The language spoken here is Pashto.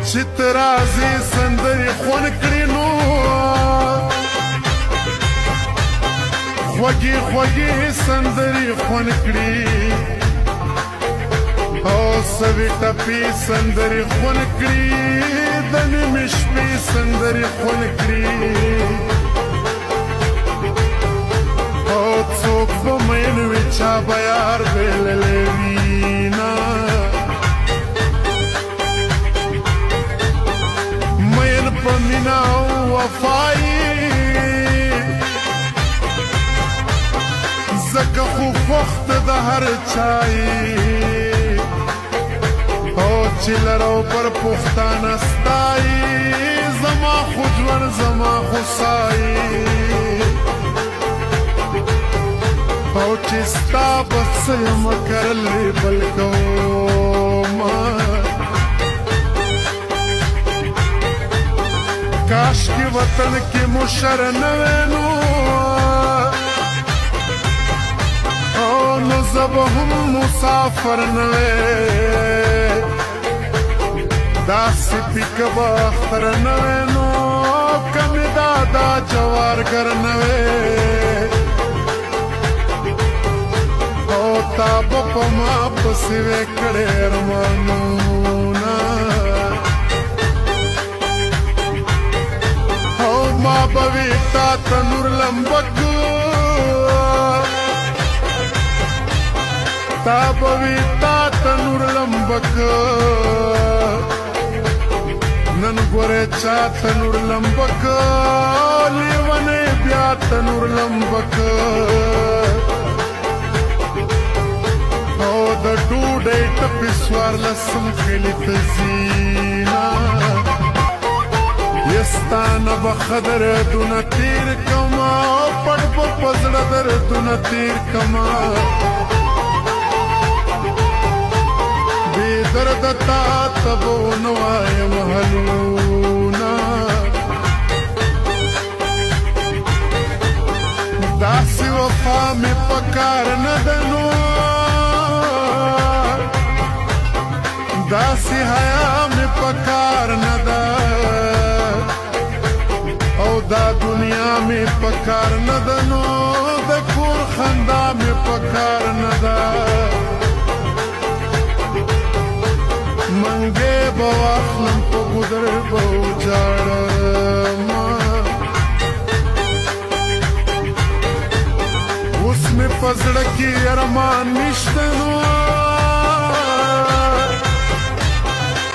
چې ته راځې سندرې خوند کړې نو خوږې خوږې سندرې خوند کړې او سوي ټپې سندرې خوند کړې د نیمې شپې سندرې خوند کړې او څوک به مین وي چا به یار بېللی وینا مین په مینا او وفایي ځکه خو خوښ د هر چایي او چې لرو پر پښتانه ستایي زما خو ژوند زما خو سایي او چې ستا به څه یم کرلی بل کومه کاشکې وطن کې مو شر نه وی نو نو زه به هم مسافر نه وی داسې پیکه به اختر نه وی نو که مې دا جوارګر نه وی او تا به په ما پسې وی کړې ارمانونه او ما به وی تا ته نور لمبک تا به وی تا ته نور لمبک نن ګورې چا ته نور لمبک لیونی بیا ته نور لمبک او د ډوډۍ ټپې څوارلسم کلي ته ځینا یستانه به ښه دردونه تېر کما پټ به په زړه دردونه تېر کما بې درده تا ته به ونه وایم حلونه داسې وفا مې په کار نه ده نو داسې حیا مې په کار نه ده او دا دنیا مې په کار نه ده نو د کور خندا مې په کار نه ده منګې به واخلم په ګودر به وجاړم اوس مې په زړه کې ارمان نشته نو